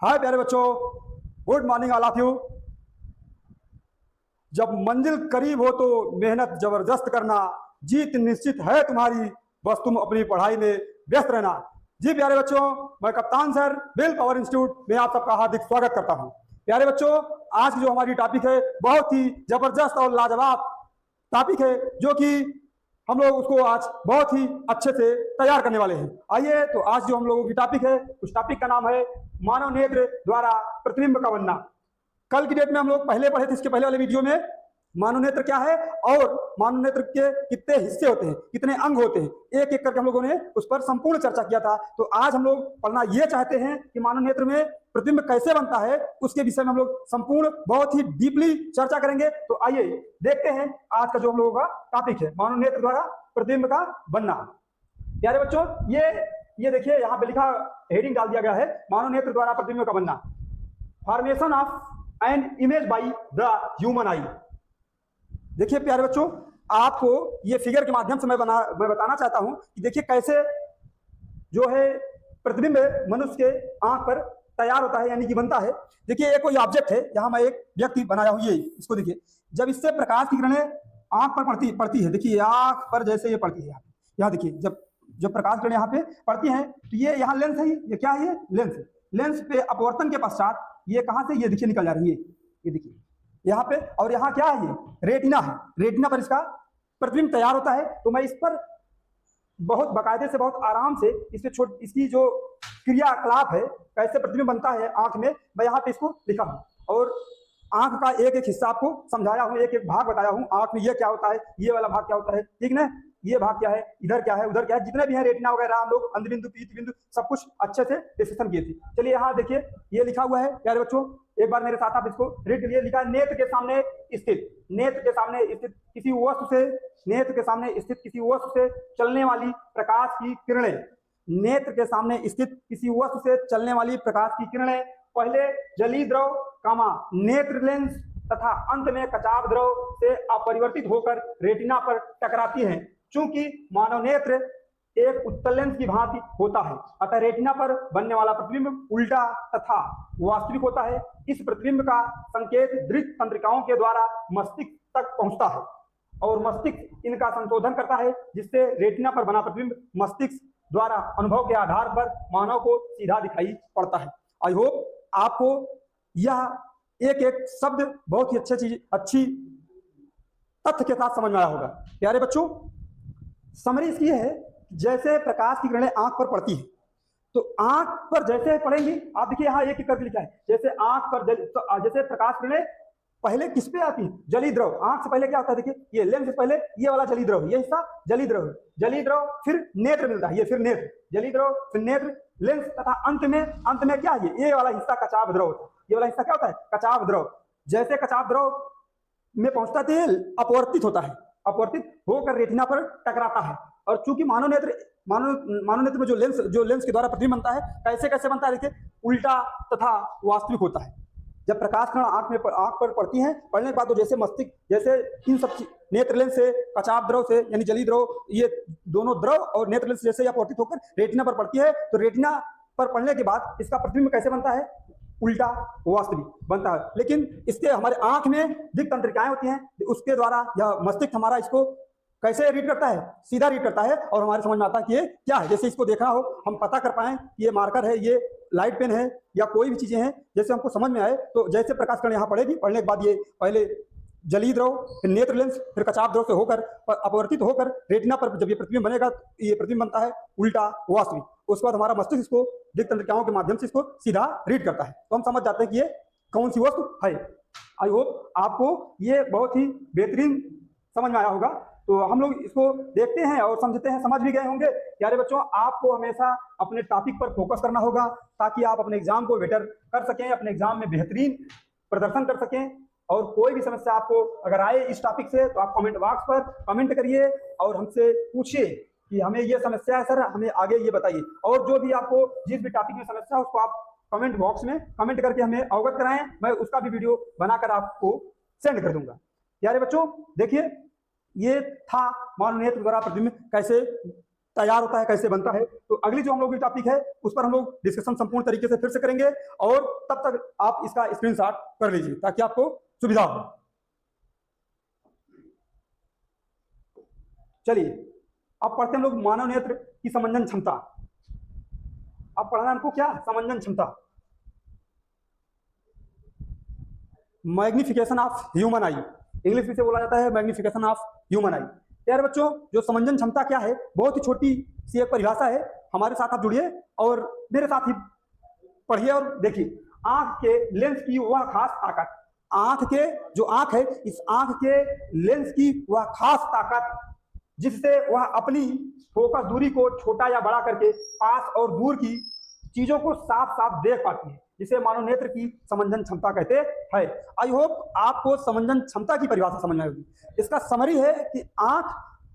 हाय प्यारे बच्चों, good morning all of you. जब मंजिल करीब हो तो मेहनत जबरदस्त करना, जीत निश्चित है तुम्हारी, बस तुम अपनी पढ़ाई में व्यस्त रहना। जी प्यारे बच्चों, मैं कप्तान सर विल पावर इंस्टीट्यूट में आप सबका हार्दिक स्वागत करता हूं। प्यारे बच्चों, आज की जो हमारी टॉपिक है बहुत ही जबरदस्त और लाजवाब टॉपिक है, जो कि हम लोग उसको आज बहुत ही अच्छे से तैयार करने वाले हैं। आइए, तो आज जो हम लोगों की टॉपिक है, उस टॉपिक का नाम है मानव नेत्र द्वारा प्रतिबिंब का बनना। कल की डेट में हम लोग पहले पढ़े थे, इसके पहले वाले वीडियो में मानव नेत्र क्या है और मानव नेत्र के कितने हिस्से होते हैं, कितने अंग होते हैं, एक एक करके हम लोगों ने उस पर संपूर्ण चर्चा किया था। तो आज हम लोग पढ़ना ये चाहते हैं कि मानव नेत्र में प्रतिबिंब कैसे बनता है, उसके विषय में हम लोग संपूर्ण बहुत ही डीपली चर्चा करेंगे। तो आइए देखते हैं आज का जो हम लोगों का टॉपिक है, मानव नेत्र द्वारा प्रतिबिंब का बनना। प्यारे बच्चों, ये देखिए, यहाँ पे लिखा हेडिंग डाल दिया गया है, मानव नेत्र द्वारा प्रतिबिंब का बनना, formation of an image by the human आई। देखिए प्यारे बच्चों, आपको ये फिगर के माध्यम से मैं बताना चाहता हूं कि देखिए कैसे जो है प्रतिबिंब मनुष्य के आंख पर तैयार होता है, यानी कि बनता है। देखिए, ये कोई ऑब्जेक्ट है, यहाँ मैं एक व्यक्ति बनाया हूं, ये इसको देखिए। जब इससे प्रकाश की किरणें आंख पर पड़ती है, देखिए आंख पर जैसे ये पड़ती है, यहाँ देखिए, जब प्रकाश किरणें यहाँ पे पड़ती हैं तो ये यहाँ लेंस है, ये क्या है, ये लेंस है। लेंस पे अपवर्तन के पश्चात ये कहाँ से, ये देखिए निकल जा रही है, ये देखिए यहाँ पे, और यहाँ क्या है, ये रेटिना है। रेटिना पर इसका प्रतिबिंब तैयार होता है। तो मैं इस पर बहुत बाकायदे से, बहुत आराम से इसकी जो क्रियाकलाप है, कैसे प्रतिबिंब बनता है आंख में, मैं यहाँ पे इसको लिखा हूँ और आंख का एक एक हिस्सा आपको समझाया हूँ, एक एक भाग बताया हूँ। आंख में ये क्या होता है, ये वाला भाग क्या होता है, ठीक ना, ये भाग क्या है, इधर क्या है, उधर क्या है, जितने भी हैं रेटिना वगैरह, हम लोग अंधबिंदु, पीत बिंदु सब कुछ अच्छे से डिस्कशन किए थे। चलिए यहाँ देखिए, ये लिखा हुआ है प्यारे बच्चों, एक बार मेरे साथ आप इसको रीड करिए। लिखा है, नेत्र के सामने स्थित, नेत्र के सामने स्थित किसी वस्तु से, नेत्र के सामने स्थित किसी वस्तु से चलने वाली प्रकाश की किरणें, नेत्र के सामने स्थित किसी वस्तु से चलने वाली प्रकाश की किरणें पहले जलीय द्रव कामा नेत्र लेंस तथा अंत में कचाव द्रव से अपरिवर्तित होकर रेटिना पर टकराती हैं। चूंकि मानव नेत्र एक उत्तल लेंस की भांति होता है, अतः रेटिना पर बनने वाला प्रतिबिंब उल्टा तथा वास्तविक होता है। इस प्रतिबिंब का संकेत दृश्य तंत्रिकाओं के द्वारा मस्तिष्क तक पहुंचता है और मस्तिष्क इनका संशोधन करता है, जिससे रेटिना पर बना प्रतिबिंब मस्तिष्क द्वारा अनुभव के आधार पर मानव को सीधा दिखाई पड़ता है। आई होप आपको यह एक एक शब्द बहुत ही अच्छी तथ्य के साथ समझ में आया होगा। प्यारे बच्चों, समरी इसकी है, जैसे प्रकाश की किरणें आंख पर पड़ती है, तो आंख पर जैसे पड़ेंगी, आप देखिए यहाँ एक करके लिखा है, जैसे आंख पर जैसे प्रकाश किरणें पहले किस पे आती है, जलीय द्रव। आंख से पहले क्या होता है, देखिए ये लेंस से पहले ये वाला जलीय द्रव, ये हिस्सा जलीय द्रव है, जलीय द्रव फिर नेत्र मिलता है, ये फिर नेत्र, जलीय द्रव फिर नेत्र लेंस तथा अंत में क्या है, ये वाला हिस्सा कचाव द्रव होता है। ये वाला हिस्सा क्या होता है, कचाव द्रव। जैसे कचाव द्रव में पहुंचता है तेल अपवर्तित होता है, अपवर्तित होकर रेटिना पर टकराता है। और चूंकि मानव नेत्र में जो लेंस के द्वारा प्रतिबिंब बनता है, कैसे कैसे बनता है, देखिए उल्टा तथा वास्तविक होता है। जब प्रकाश किरण आंख पर पड़ती है, पड़ने के बाद तो जैसे मस्तिष्क, जैसे इन सब नेत्र लेंस से, कचाव द्रव से यानी जलीय द्रव, ये दोनों द्रव और नेत्र लेंस जैसे अपवर्तित होकर रेटिना पर पड़ती है, तो रेटिना पर पड़ने के बाद इसका प्रतिबिंब कैसे बनता है, उल्टा वास्तविक बनता है। लेकिन इसके हमारे आंख में दिक् तंत्रिकाएं होती हैं, उसके द्वारा यह मस्तिष्क हमारा इसको कैसे रीड करता है, सीधा रीड करता है और हमारे समझ में आता है कि ये क्या है। जैसे इसको देखना हो, हम पता कर पाए कि ये मार्कर है, ये लाइट पेन है, या कोई भी चीजें हैं, जैसे हमको समझ में आए, तो जैसे प्रकाश किरण यहाँ पड़ेगी, पड़ने के बाद ये पहले जलीय द्रव फिर नेत्र लेंस फिर कचाव द्रव से होकर अपवर्तित होकर रेटिना पर जब ये प्रतिबिंब बनेगा, ये प्रतिबिंब बनता है उल्टा वास्तविक। उसके बाद हमारा मस्तिष्क इसको दिक् तंत्रिकाओं के माध्यम से इसको सीधा रीड करता है, तो हम समझ जाते हैं कि ये कौन सी वस्तु है। आई होप आपको ये बहुत ही बेहतरीन समझ में आया होगा। तो हम लोग इसको देखते हैं और समझते हैं, समझ भी गए होंगे। प्यारे बच्चों, आपको हमेशा अपने टॉपिक पर फोकस करना होगा, ताकि आप अपने एग्जाम को बेटर कर सकें, अपने एग्जाम में बेहतरीन प्रदर्शन कर सकें। और कोई भी समस्या आपको अगर आए इस टॉपिक से, तो आप कमेंट बॉक्स पर कमेंट करिए और हमसे पूछिए कि हमें ये समस्या है सर, हमें आगे ये बताइए। और जो भी आपको जिस भी टॉपिक में समस्या है, उसको आप कमेंट बॉक्स में कमेंट करके हमें अवगत कराएं, मैं उसका भी वीडियो बनाकर आपको सेंड कर दूंगा। प्यारे बच्चों, देखिए ये था मानव नेत्र द्वारा प्रतिबिंब कैसे तैयार होता है, कैसे बनता है। तो अगली जो हम लोग की टॉपिक है उस पर हम लोग डिस्कशन संपूर्ण तरीके से फिर से करेंगे, और तब तक आप इसका स्क्रीनशॉट कर लीजिए ताकि आपको सुविधा हो। चलिए अब पढ़ते हैं हम लोग मानव नेत्र की समंजन क्षमता। अब पढ़ना हमको क्या, समंजन क्षमता, magnification of human I, English में से बोला जाता है मैग्निफिकेशन ऑफ ह्यूमन आई। यार बच्चों, जो समंजन क्षमता क्या है, बहुत ही छोटी सी एक परिभाषा है। हमारे साथ आप जुड़िए और मेरे साथ ही पढ़िए और देखिए। आंख के लेंस की वह खास ताकत, आंख के जो आंख है, इस आंख के लेंस की वह खास ताकत जिससे वह अपनी फोकस दूरी को छोटा या बड़ा करके पास और दूर की चीजों को साफ साफ देख पाती है, जिसे मानव नेत्र की समंजन क्षमता कहते हैं। आई होप आपको समंजन क्षमता की परिभाषा समझ में आएगी। इसका समरी है कि आंख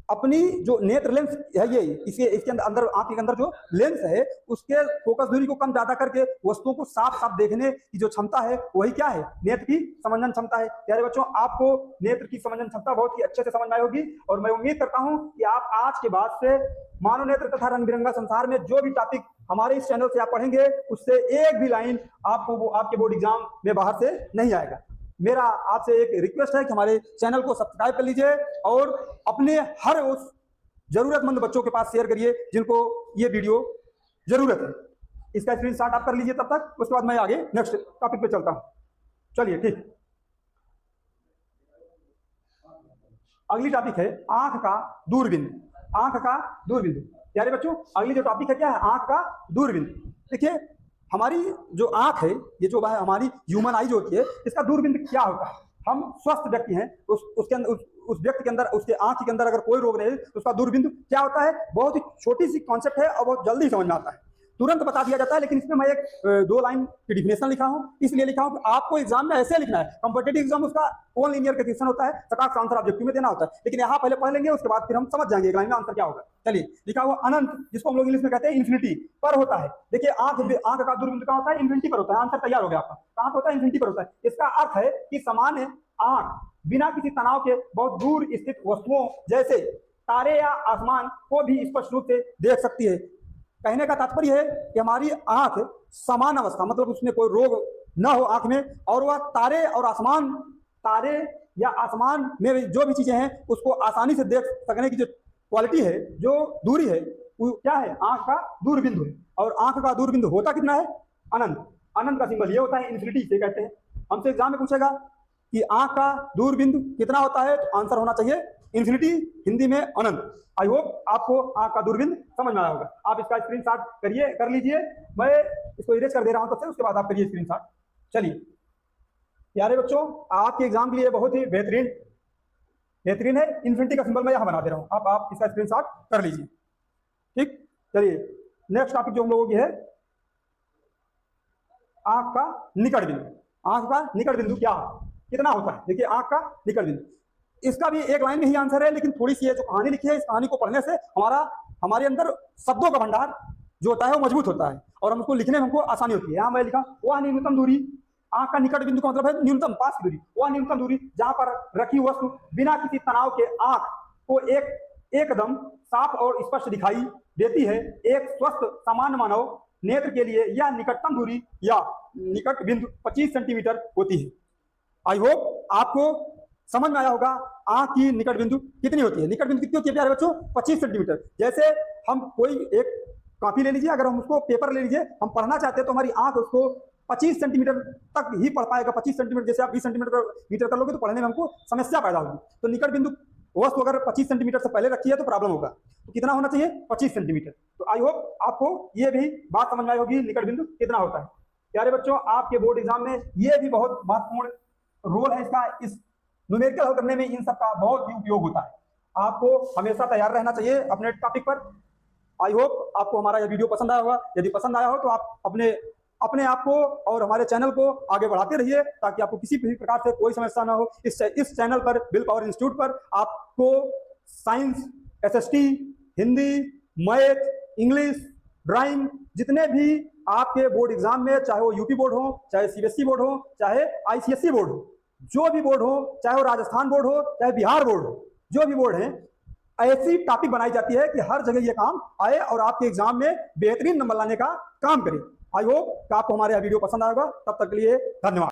अपनी जो नेत्र लेंस है, ये इसके अंदर आंख के अंदर जो लेंस है उसके फोकस दूरी को कम ज्यादा करके वस्तुओं को साफ साफ देखने की जो क्षमता है वही क्या है, नेत्र की समंजन क्षमता है। प्यारे बच्चों, आपको नेत्र की समंजन क्षमता बहुत ही अच्छे से समझ में आएगी, और मैं उम्मीद करता हूं कि आप आज के बाद से मानव नेत्र तथा रंग बिरंगा संसार में जो भी टॉपिक हमारे इस चैनल से आप पढ़ेंगे उससे एक भी लाइन आपको आपके बोर्ड एग्जाम में बाहर से नहीं आएगा। मेरा आपसे एक रिक्वेस्ट है कि हमारे चैनल को सब्सक्राइब कर लीजिए और अपने हर उस जरूरतमंद बच्चों के पास शेयर करिए जिनको ये वीडियो जरूरत है। इसका स्क्रीनशॉट आप कर लीजिए तब तक, उसके बाद मैं आगे नेक्स्ट टॉपिक पे चलता हूं। चलिए ठीक, अगली टॉपिक है आंख का दूरबिंदु। आंख का दूरबिंदु, प्यारे बच्चों, अगली जो टॉपिक है क्या है, आंख का दूरबिंदु। देखिए, हमारी जो आंख है, ये जो है हमारी ह्यूमन आई जो होती है, इसका दूरबिंदु क्या होता है। हम स्वस्थ व्यक्ति हैं, उसके अंदर उस व्यक्ति के अंदर, उसके आंख के अंदर अगर कोई रोग नहीं है तो उसका दूरबिंदु क्या होता है। बहुत ही छोटी सी कॉन्सेप्ट है और बहुत जल्दी समझ में आता है, तुरंत बता दिया जाता है। लेकिन इसमें मैं एक 2 लाइन की डिफिनेशन लिखा हूं, इसलिए लिखा हूं कि आपको एग्जाम में ऐसे लिखना है। कॉम्पिटिटिव एग्जाम उसका वन लिनियर का क्वेश्चन होता है, सटाक का आंसर ऑब्जेक्टिव में देना होता है, लेकिन यहाँ पहले पढ़ लेंगे, उसके बाद फिर हम समझ जाएंगे एक लाइन में आंसर क्या होगा। चलिए, लिखा हुआ अनंत, जिसको हम लोग इंग्लिश में कहते हैं इन्फिनिटी पर होता है। देखिए, आंख का दूरबिंदु कहाँ होता है, इन्फिनिटी पर होता है। आंसर तैयार हो गया आपका, कहाँ होता है, इन्फिनिटी पर होता है। इसका अर्थ है कि सामान्य आंख बिना किसी तनाव के बहुत दूर स्थित वस्तुओं जैसे तारे या आसमान को भी स्पष्ट रूप से देख सकती है। कहने का तात्पर्य है कि हमारी आंख समान अवस्था, मतलब उसमें कोई रोग न हो आंख में, और वह तारे या आसमान में जो भी चीजें हैं उसको आसानी से देख सकने की जो क्वालिटी है, जो दूरी है, वो क्या है, आंख का दूरबिंदु है। और आंख का दूरबिंदु होता कितना है, अनंत। अनंत का सिंबल ये होता है, इन्फिनिटी से कहते हैं। हमसे एग्जाम में पूछेगा कि आंख का दूरबिंदु कितना होता है, तो आंसर होना चाहिए इन्फिनिटी, हिंदी में अनंत। आई होप आपको आंख का दूरबिंदु समझ में आया होगा। आप इसका स्क्रीनशॉट कर लीजिए, मैं इसको इरेज कर दे रहा हूं तब से, उसके बाद आप करिए स्क्रीनशॉट। चलिए प्यारे बच्चों, आपके एग्जाम के लिए बहुत ही बेहतरीन है, इन्फिनिटी का सिंबल मैं यहां बना दे रहा हूं, आप इसका स्क्रीनशॉट कर लीजिए। ठीक, चलिए नेक्स्ट टॉपिक जो हम लोगों की है, आंख का निकट बिंदु। आंख का निकट बिंदु क्या कितना होता है। देखिए, आंख का निकट बिंदु, इसका भी एक लाइन में ही आंसर है, लेकिन थोड़ी सी जो कहानी लिखी है, इस कहानी को पढ़ने से हमारे अंदर शब्दों का भंडार जो होता है वो मजबूत होता है और हम उसको लिखने में हमको आसानी होती है। यहाँ मैं लिखा, वह न्यूनतम दूरी, आंख का निकट बिंदु का मतलब है न्यूनतम, पास की दूरी, वह न्यूनतम दूरी जहां पर रखी वस्तु बिना किसी तनाव के आंख को एकदम साफ और स्पष्ट दिखाई देती है। एक स्वस्थ सामान्य मानव नेत्र के लिए यह निकटतम दूरी या निकट बिंदु 25 सेंटीमीटर होती है। आई होप आपको समझ में आया होगा आंख की निकट बिंदु कितनी होती है। निकट बिंदु कितनी होती है प्यारे बच्चों, 25 सेंटीमीटर। जैसे हम कोई एक कॉपी ले लीजिए, अगर हम उसको पेपर ले लीजिए, हम पढ़ना चाहते हैं तो हमारी आंख उसको 25 सेंटीमीटर तक ही पढ़ पाएगा। 25 सेंटीमीटर, जैसे आप 20 सेंटीमीटर कर लोगे तो पढ़ने में हमको समस्या पैदा होगी। तो निकट बिंदु वस्तु अगर 25 सेंटीमीटर से पहले रखी है तो प्रॉब्लम होगा। तो कितना होना चाहिए, 25 सेंटीमीटर। तो आई होप आपको ये भी बात समझ में आई होगी, निकट बिंदु कितना होता है। प्यारे बच्चों, आपके बोर्ड एग्जाम में ये भी बहुत महत्वपूर्ण रोल है इसका, इस न्यूमेरिकल हल करने में इन सब का बहुत ही उपयोग होता है। आपको हमेशा तैयार रहना चाहिए अपने टॉपिक पर। आई होप आपको हमारा यह वीडियो पसंद आया होगा। यदि पसंद आया हो तो आप अपने आप को और हमारे चैनल को आगे बढ़ाते रहिए ताकि आपको किसी भी प्रकार से कोई समस्या ना हो। इस चैनल पर, विल पावर इंस्टीट्यूट पर, आपको science, SST, Hindi, math, English, drawing, जितने भी आपके बोर्ड एग्जाम में, चाहे वो यूपी बोर्ड हो, चाहे सीबीएसई बोर्ड हो, चाहे आईसीएसई बोर्ड हो, जो भी बोर्ड हो, चाहे वो राजस्थान बोर्ड हो, चाहे बिहार बोर्ड हो, जो भी बोर्ड है, ऐसी टॉपिक बनाई जाती है कि हर जगह ये काम आए और आपके एग्जाम में बेहतरीन नंबर लाने का काम करे। आई होप कि आपको हमारे वीडियो पसंद आएगा। तब तक के लिए धन्यवाद।